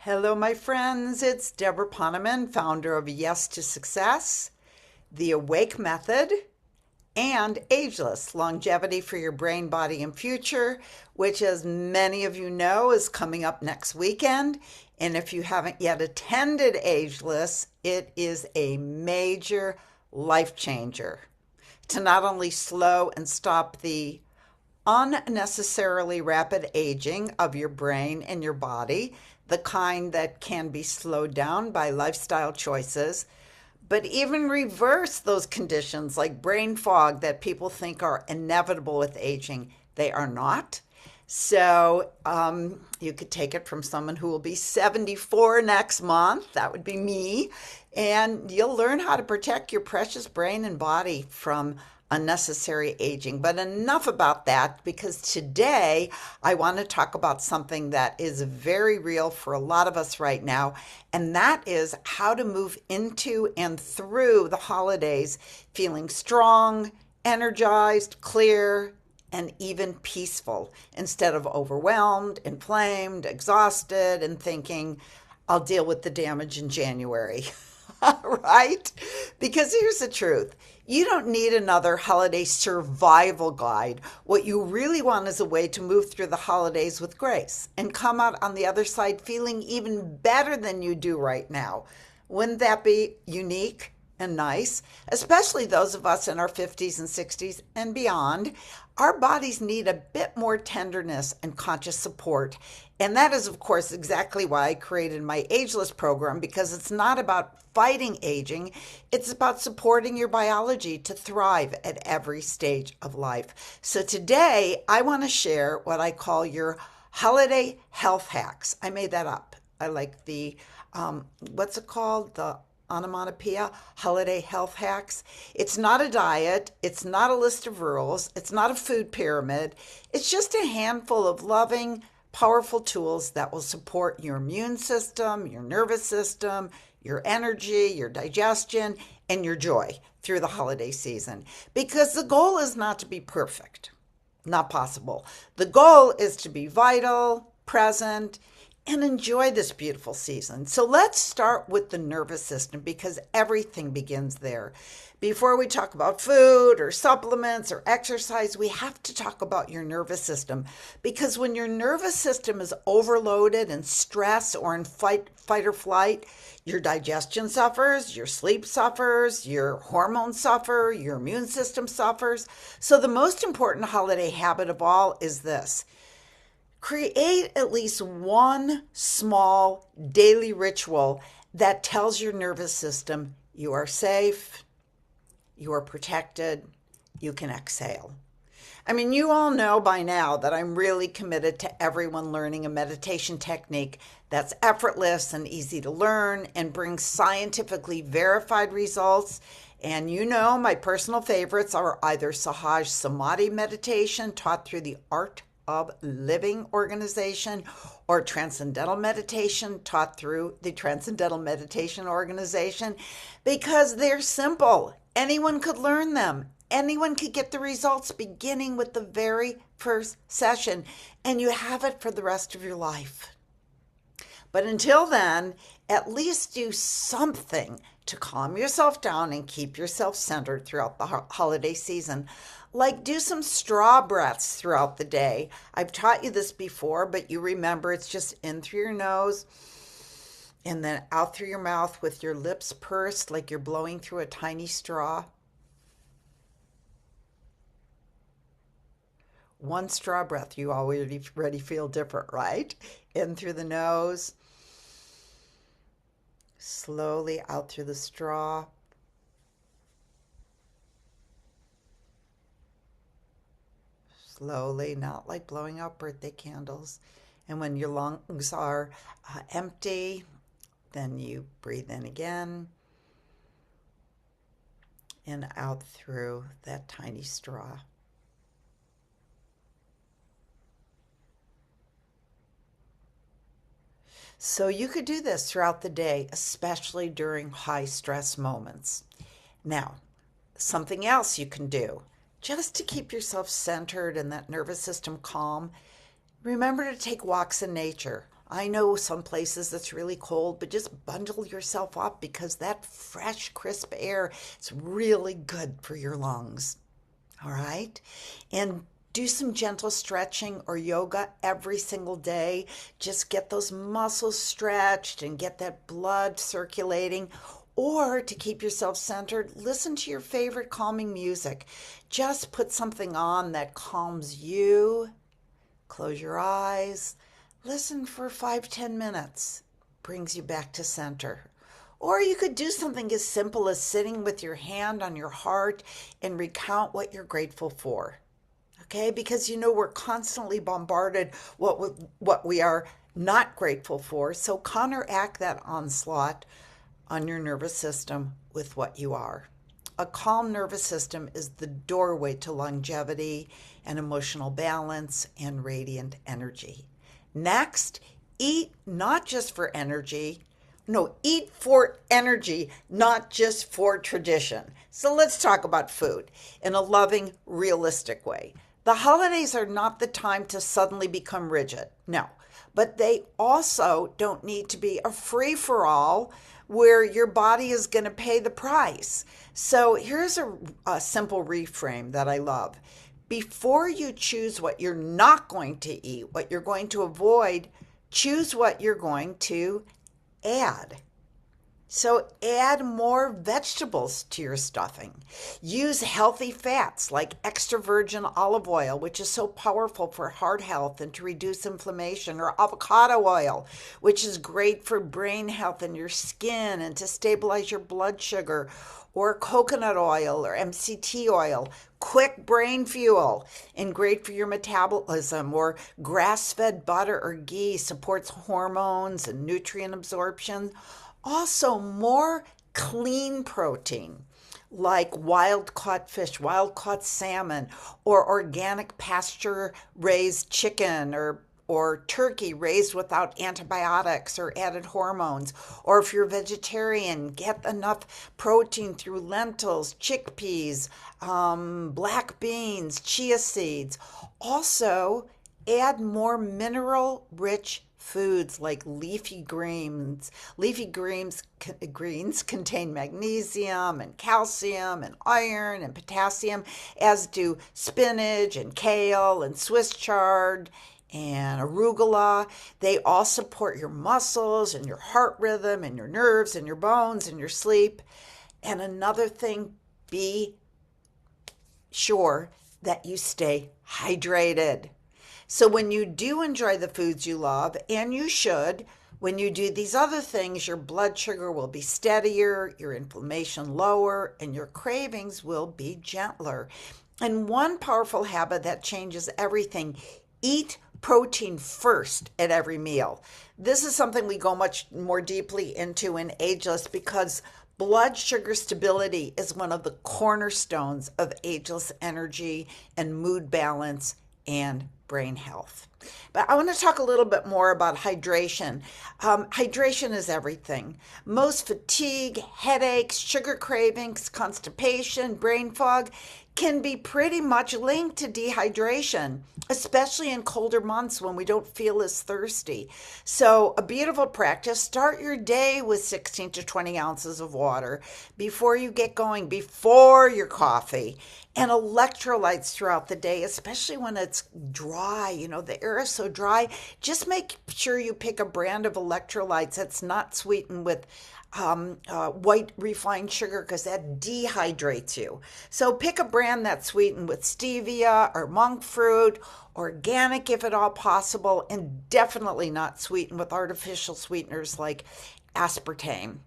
Hello, my friends. It's Debra Poneman, founder of Yes to Success, the Awake Method, and Ageless Longevity for Your Brain, Body, and Future, which, as many of you know, is coming up next weekend. And if you haven't yet attended Ageless, it is a major life changer to not only slow and stop the unnecessarily rapid aging of your brain and your body, the kind that can be slowed down by lifestyle choices, but even reverse those conditions like brain fog that people think are inevitable with aging. They are not. So you could take it from someone who will be 74 next month. That would be me. And you'll learn how to protect your precious brain and body from unnecessary aging. But enough about that, because today I want to talk about something that is very real for a lot of us right now, and that is how to move into and through the holidays feeling strong, energized, clear, and even peaceful instead of overwhelmed, inflamed, exhausted, and thinking, I'll deal with the damage in January. Right? Because here's the truth. You don't need another holiday survival guide. What you really want is a way to move through the holidays with grace and come out on the other side feeling even better than you do right now. Wouldn't that be unique and nice? Especially those of us in our 50s and 60s and beyond. Our bodies need a bit more tenderness and conscious support. And that is, of course, exactly why I created my Ageless program, because it's not about fighting aging. It's about supporting your biology to thrive at every stage of life. So today, I want to share what I call your holiday health hacks. I made that up. I like the, what's it called? The onomatopoeia, holiday health hacks. It's not a diet. It's not a list of rules. It's not a food pyramid. It's just a handful of loving, powerful tools that will support your immune system, your nervous system, your energy, your digestion, and your joy through the holiday season. Because the goal is not to be perfect. Not possible. The goal is to be vital, present, and enjoy this beautiful season. So let's start with the nervous system, because everything begins there. Before we talk about food or supplements or exercise, we have to talk about your nervous system, because when your nervous system is overloaded in stress or in fight or flight, your digestion suffers, your sleep suffers, your hormones suffer, your immune system suffers. So the most important holiday habit of all is this: create at least one small daily ritual that tells your nervous system you are safe, you are protected, you can exhale. I mean, you all know by now that I'm really committed to everyone learning a meditation technique that's effortless and easy to learn and brings scientifically verified results. And you know, my personal favorites are either Sahaj Samadhi meditation, taught through the Art of Living organization, or Transcendental meditation, taught through the Transcendental Meditation organization, because they're simple. Anyone could learn them. Anyone could get the results beginning with the very first session, and you have it for the rest of your life. But until then, at least do something to calm yourself down and keep yourself centered throughout the holiday season. Like do some straw breaths throughout the day. I've taught you this before, but you remember it's just in through your nose and then out through your mouth with your lips pursed like you're blowing through a tiny straw. One straw breath, you already feel different, right? In through the nose, slowly out through the straw. Slowly, not like blowing out birthday candles. And when your lungs are empty, then you breathe in again and out through that tiny straw. So you could do this throughout the day, especially during high stress moments. Now, something else you can do just to keep yourself centered and that nervous system calm. Remember to take walks in nature, I know some places it's really cold, but just bundle yourself up because that fresh, crisp air is really good for your lungs. All right. And do some gentle stretching or yoga every single day. Just get those muscles stretched and get that blood circulating. Or to keep yourself centered, listen to your favorite calming music. Just put something on that calms you. Close your eyes. Listen for 5, 10 minutes. Brings you back to center. Or you could do something as simple as sitting with your hand on your heart and recount what you're grateful for. Okay, because we're constantly bombarded what we are not grateful for. So counteract that onslaught on your nervous system with what you are. A calm nervous system is the doorway to longevity and emotional balance and radiant energy. Next, eat not just for energy. No, eat for energy, not just for tradition. So let's talk about food in a loving, realistic way. The holidays are not the time to suddenly become rigid. No, but they also don't need to be a free-for-all where your body is going to pay the price. So here's a simple reframe that I love. Before you choose what you're not going to eat, what you're going to avoid, choose what you're going to add. So add more vegetables to your stuffing. Use healthy fats like extra virgin olive oil, which is so powerful for heart health and to reduce inflammation, or avocado oil, which is great for brain health and your skin and to stabilize your blood sugar, or coconut oil or MCT oil, quick brain fuel and great for your metabolism, or grass-fed butter or ghee supports hormones and nutrient absorption. Also, more clean protein like wild caught fish, wild caught salmon, or organic pasture raised chicken or turkey raised without antibiotics or added hormones. Or if you're vegetarian, get enough protein through lentils, chickpeas, black beans, chia seeds. Also, add more mineral rich foods like leafy greens. Greens contain magnesium and calcium and iron and potassium, as do spinach and kale and Swiss chard and arugula. They all support your muscles and your heart rhythm and your nerves and your bones and your sleep. And another thing, be sure that you stay hydrated. So when you do enjoy the foods you love, and you should, when you do these other things, your blood sugar will be steadier, your inflammation lower, and your cravings will be gentler. And one powerful habit that changes everything: eat protein first at every meal. This is something we go much more deeply into in Ageless, because blood sugar stability is one of the cornerstones of Ageless energy and mood balance and brain health. But I want to talk a little bit more about hydration. Hydration is everything. Most fatigue, headaches, sugar cravings, constipation, brain fog can be pretty much linked to dehydration, especially in colder months when we don't feel as thirsty. So a beautiful practice: start your day with 16 to 20 ounces of water before you get going, before your coffee, and electrolytes throughout the day, especially when it's dry. The air is so dry. Just make sure you pick a brand of electrolytes that's not sweetened with white refined sugar, because that dehydrates you. So pick a brand that's sweetened with stevia or monk fruit, organic if at all possible, and definitely not sweetened with artificial sweeteners like aspartame.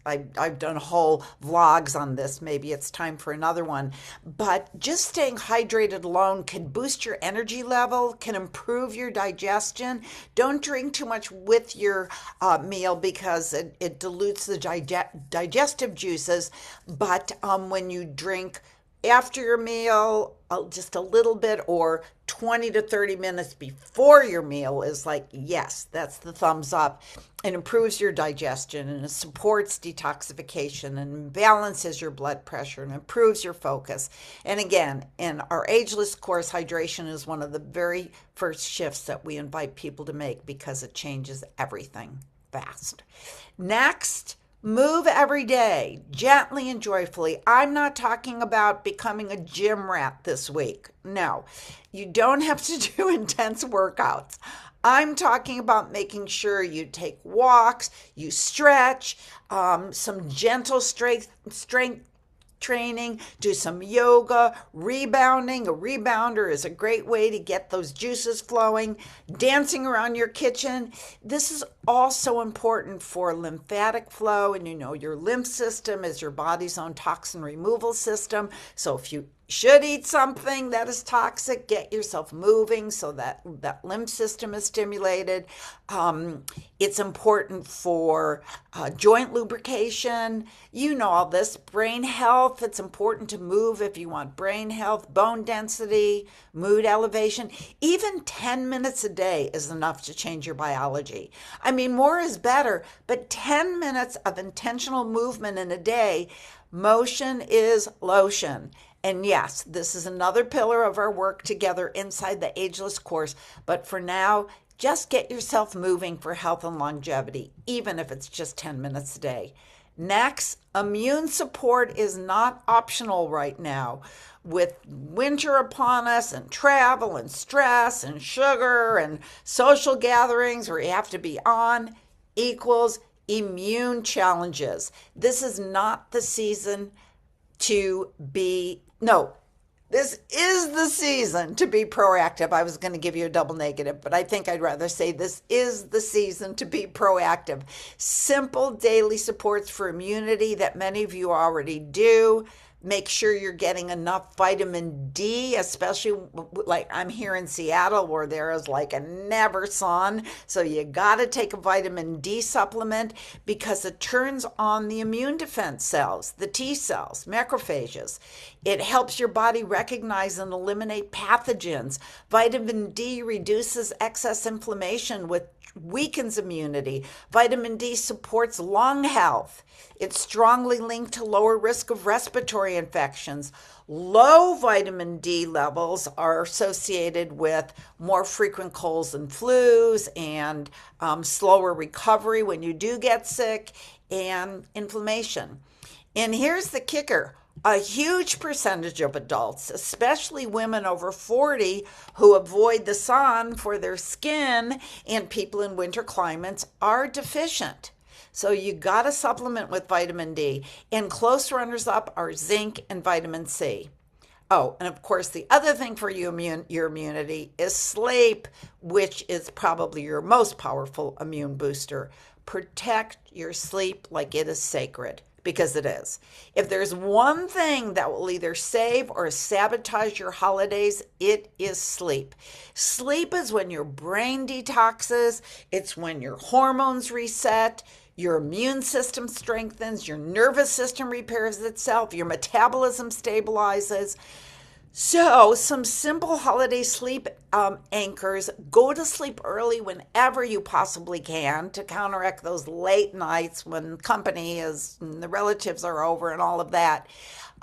I've done whole vlogs on this. Maybe it's time for another one. But just staying hydrated alone can boost your energy level, can improve your digestion. Don't drink too much with your meal, because it dilutes the digestive juices. But when you drink after your meal, just a little bit, or 20 to 30 minutes before your meal is like, yes, that's the thumbs up. It improves your digestion and it supports detoxification and balances your blood pressure and improves your focus. And again, in our ageless course, hydration is one of the very first shifts that we invite people to make because it changes everything fast. Next, move every day, gently and joyfully. I'm not talking about becoming a gym rat this week. No, you don't have to do intense workouts. I'm talking about making sure you take walks, you stretch, some gentle strength training, do some yoga, rebounding. A rebounder is a great way to get those juices flowing, dancing around your kitchen. This is also important for lymphatic flow, and your lymph system is your body's own toxin removal system. So if you should eat something that is toxic, get yourself moving so that lymph system is stimulated. It's important for joint lubrication. You know all this. Brain health, it's important to move if you want brain health, bone density, mood elevation. Even 10 minutes a day is enough to change your biology. I mean, more is better, but 10 minutes of intentional movement in a day, motion is lotion. And yes, this is another pillar of our work together inside the Ageless course. But for now, just get yourself moving for health and longevity, even if it's just 10 minutes a day. Next, immune support is not optional right now. With winter upon us and travel and stress and sugar and social gatherings where you have to be on equals immune challenges. This is not the season to be, no, this is the season to be proactive. I was going to give you a double negative, but I think I'd rather say this is the season to be proactive. Simple daily supports for immunity that many of you already do. Make sure you're getting enough vitamin D, especially like I'm here in Seattle where there is like a never sun. So you got to take a vitamin D supplement because it turns on the immune defense cells, the T cells, macrophages. It helps your body recognize and eliminate pathogens. Vitamin D reduces excess inflammation, which weakens immunity. Vitamin D supports lung health. It's strongly linked to lower risk of respiratory infections. Low vitamin D levels are associated with more frequent colds and flus and slower recovery when you do get sick and inflammation. And here's the kicker. A huge percentage of adults, especially women over 40 who avoid the sun for their skin and people in winter climates, are deficient. So you got to supplement with vitamin D. And close runners up are zinc and vitamin C. Oh, and of course, the other thing for your immunity is sleep, which is probably your most powerful immune booster. Protect your sleep like it is sacred, because it is. If there's one thing that will either save or sabotage your holidays, it is sleep. Sleep is when your brain detoxes. It's when your hormones reset. Your immune system strengthens, your nervous system repairs itself, your metabolism stabilizes. So, some simple holiday sleep anchors. Go to sleep early whenever you possibly can to counteract those late nights when company is, and the relatives are over and all of that.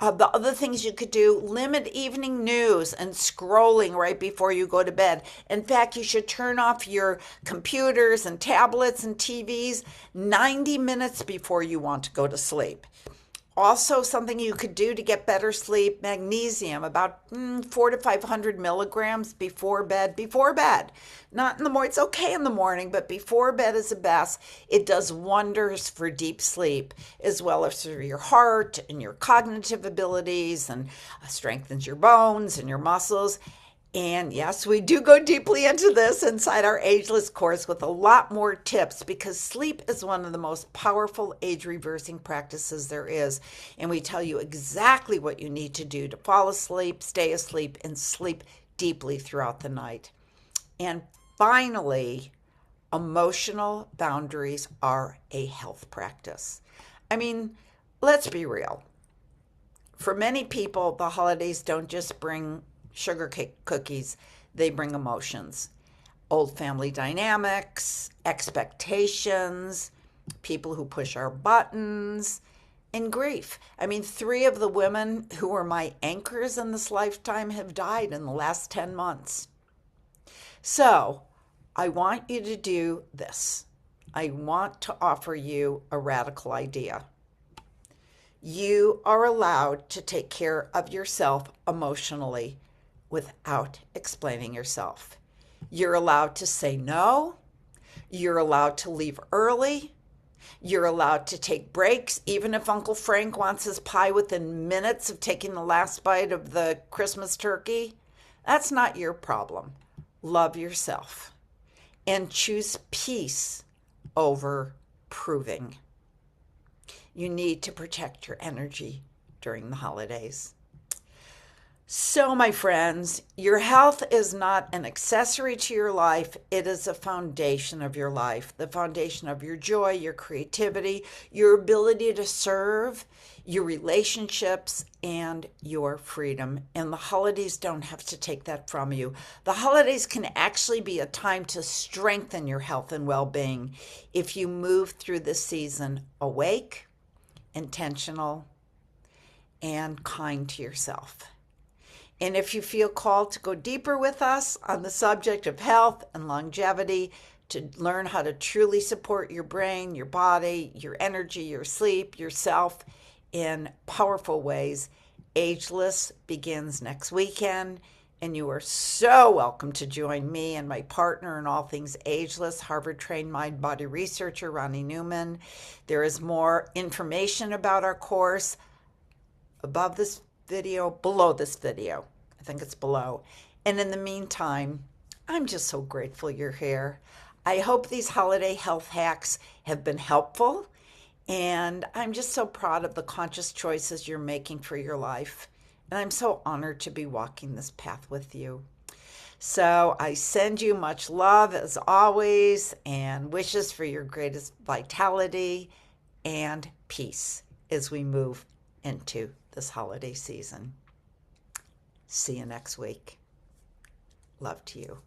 The other things you could do, limit evening news and scrolling right before you go to bed. In fact, you should turn off your computers and tablets and TVs 90 minutes before you want to go to sleep. Also, something you could do to get better sleep, magnesium, about 400 to 500 milligrams before bed. Not in the morning. It's okay in the morning, but before bed is the best. It does wonders for deep sleep, as well as for your heart and your cognitive abilities, and strengthens your bones and your muscles. And yes, we do go deeply into this inside our Ageless course with a lot more tips, because sleep is one of the most powerful age-reversing practices there is. And we tell you exactly what you need to do to fall asleep, stay asleep, and sleep deeply throughout the night. And finally, emotional boundaries are a health practice. I mean, let's be real. For many people, the holidays don't just bring sugar cake cookies, they bring emotions. Old family dynamics, expectations, people who push our buttons, and grief. I mean, 3 of the women who were my anchors in this lifetime have died in the last 10 months. So, I want you to do this. I want to offer you a radical idea. You are allowed to take care of yourself emotionally without explaining yourself. You're allowed to say no. You're allowed to leave early. You're allowed to take breaks, even if Uncle Frank wants his pie within minutes of taking the last bite of the Christmas turkey. That's not your problem. Love yourself and choose peace over proving. You need to protect your energy during the holidays. So, my friends, your health is not an accessory to your life. It is a foundation of your life, the foundation of your joy, your creativity, your ability to serve, your relationships, and your freedom. And the holidays don't have to take that from you. The holidays can actually be a time to strengthen your health and well-being if you move through this season awake, intentional, and kind to yourself. And if you feel called to go deeper with us on the subject of health and longevity, to learn how to truly support your brain, your body, your energy, your sleep, yourself in powerful ways, Ageless begins next weekend. And you are so welcome to join me and my partner in all things ageless, Harvard-trained mind-body researcher Ronnie Newman. There is more information about our course above this video, below this video. I think it's below. And in the meantime, I'm just so grateful you're here. I hope these holiday health hacks have been helpful. And I'm just so proud of the conscious choices you're making for your life. And I'm so honored to be walking this path with you. So I send you much love as always and wishes for your greatest vitality and peace as we move into this holiday season. See you next week. Love to you.